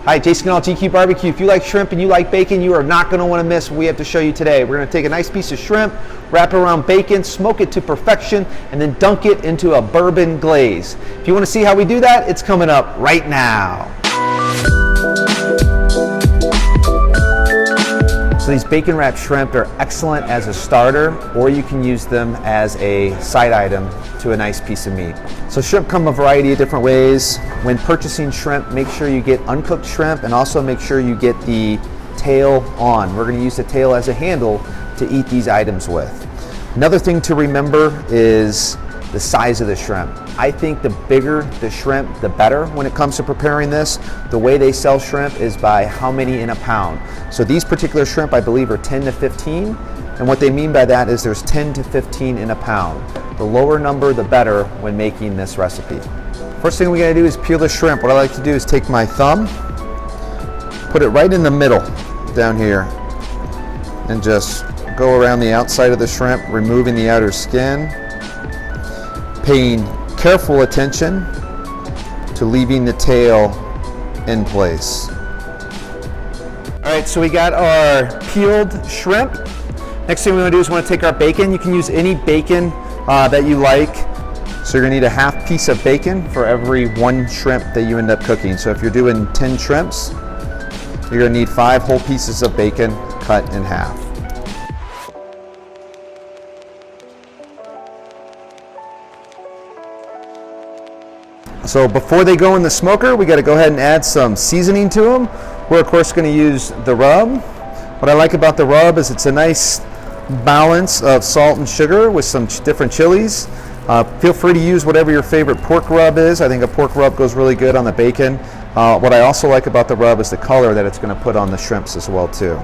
Hi, Jason Gall, GQ Barbecue. If you like shrimp and you like bacon, you are not going to want to miss what we have to show you today. We're going to take a nice piece of shrimp, wrap it around bacon, smoke it to perfection, and then dunk it into a bourbon glaze. If you want to see how we do that, it's coming up right now. So these bacon wrapped shrimp are excellent as a starter, or you can use them as a side item to a nice piece of meat. So shrimp come a variety of different ways. When purchasing shrimp, make sure you get uncooked shrimp and also make sure you get the tail on. We're going to use the tail as a handle to eat these items with. Another thing to remember is the size of the shrimp. I think the bigger the shrimp, the better when it comes to preparing this. The way they sell shrimp is by how many in a pound. So these particular shrimp, I believe, are 10 to 15. And what they mean by that is there's 10 to 15 in a pound. The lower number, the better when making this recipe. First thing we gotta do is peel the shrimp. What I like to do is take my thumb, put it right in the middle down here, and just go around the outside of the shrimp, removing the outer skin, paying careful attention to leaving the tail in place. All right, so we got our peeled shrimp. Next thing we want to do is we want to take our bacon. You can use any bacon that you like. So you're going to need a half piece of bacon for every one shrimp that you end up cooking. So if you're doing 10 shrimps, you're going to need 5 whole pieces of bacon cut in half. So before they go in the smoker, we got to go ahead and add some seasoning to them. We're of course going to use the rub. What I like about the rub is it's a nice balance of salt and sugar with some different chilies. Feel free to use whatever your favorite pork rub is. I think a pork rub goes really good on the bacon. What I also like about the rub is the color that it's going to put on the shrimps as well too.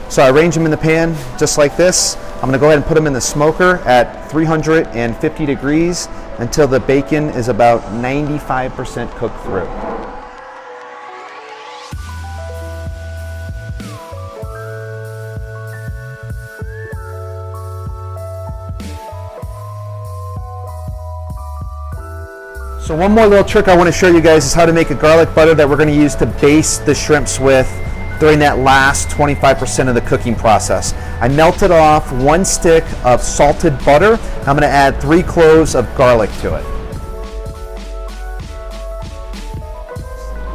So I arrange them in the pan just like this. I'm going to go ahead and put them in the smoker at 350 degrees until the bacon is about 95% cooked through. So one more little trick I want to show you guys is how to make a garlic butter that we're going to use to baste the shrimps with during that last 25% of the cooking process. I melted off 1 stick of salted butter. I'm going to add 3 cloves of garlic to it.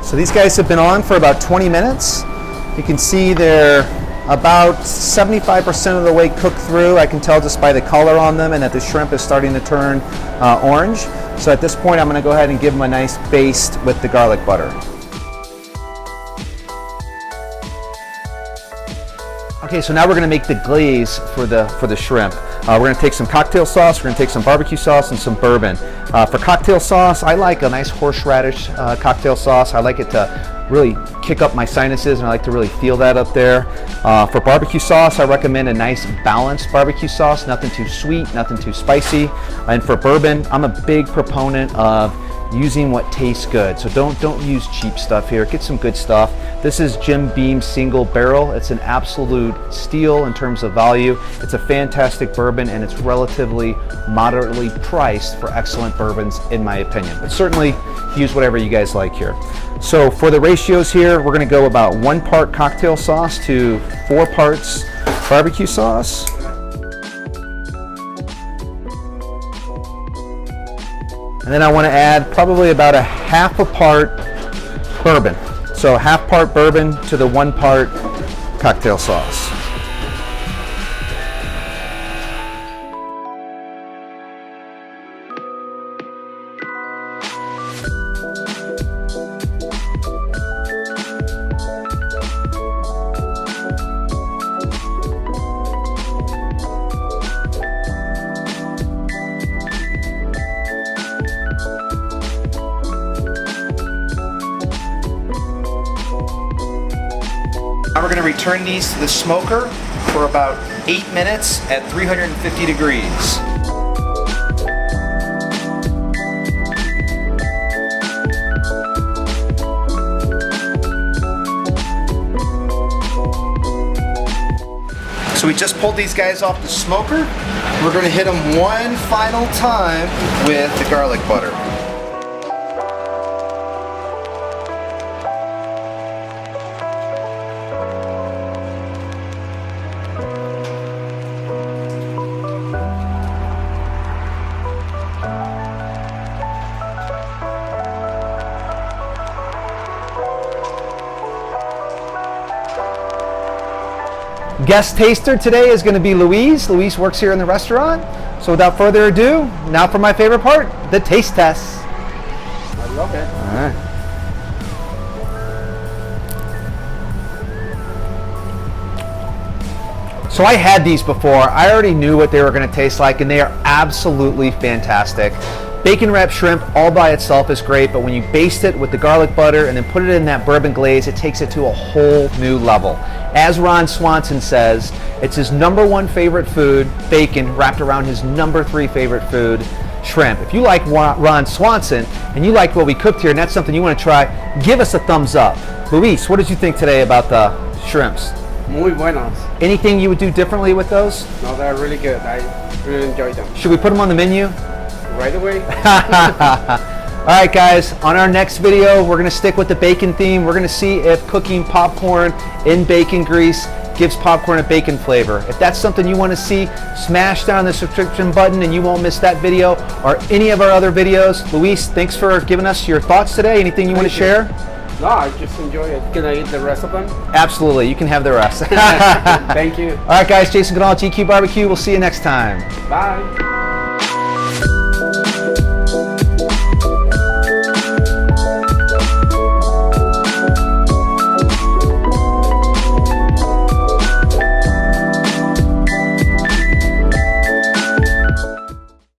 So these guys have been on for about 20 minutes. You can see they're about 75% of the way cooked through. I can tell just by the color on them and that the shrimp is starting to turn orange. So at this point, I'm going to go ahead and give them a nice baste with the garlic butter. Okay, so now we're going to make the glaze for the shrimp. We're going to take some cocktail sauce, we're going to take some barbecue sauce, and some bourbon. For cocktail sauce, I like a nice horseradish cocktail sauce. I like it to really kick up my sinuses, and I like to really feel that up there. For barbecue sauce, I recommend a nice balanced barbecue sauce, nothing too sweet, nothing too spicy. And for bourbon, I'm a big proponent of using what tastes good. So don't use cheap stuff here. Get some good stuff. This is Jim Beam single barrel. It's an absolute steal in terms of value. It's a fantastic bourbon and it's relatively moderately priced for excellent bourbons in my opinion. But certainly use whatever you guys like here. So for the ratios here, we're going to go about 1 part cocktail sauce to 4 parts barbecue sauce. And then I want to add probably about a half a part bourbon. So half part bourbon to the 1 part cocktail sauce. Now we're going to return these to the smoker for about 8 minutes at 350 degrees. So we just pulled these guys off the smoker. We're going to hit them one final time with the garlic butter. Guest taster today is going to be Louise. Louise works here in the restaurant. So without further ado, now for my favorite part, the taste test. I love it. All right. So I had these before. I already knew what they were going to taste like, and they are absolutely fantastic. Bacon wrapped shrimp all by itself is great, but when you baste it with the garlic butter and then put it in that bourbon glaze, it takes it to a whole new level. As Ron Swanson says, it's his #1 favorite food, bacon, wrapped around his #3 favorite food, shrimp. If you like Ron Swanson and you like what we cooked here and that's something you want to try, give us a thumbs up. Luis, what did you think today about the shrimps? Muy buenos. Anything you would do differently with those? No, they're really good. I really enjoy them. Should we put them on the menu? Right away. All right, guys, on our next video, we're going to stick with the bacon theme. We're going to see if cooking popcorn in bacon grease gives popcorn a bacon flavor. If that's something you want to see, smash down the subscription button and you won't miss that video or any of our other videos. Luis, thanks for giving us your thoughts today. Anything you want to share? No, I just enjoy it. Can I eat the rest of them? Absolutely, you can have the rest. Thank you. All right, guys, Jason Goodall, GQ Barbecue. We'll see you next time. Bye.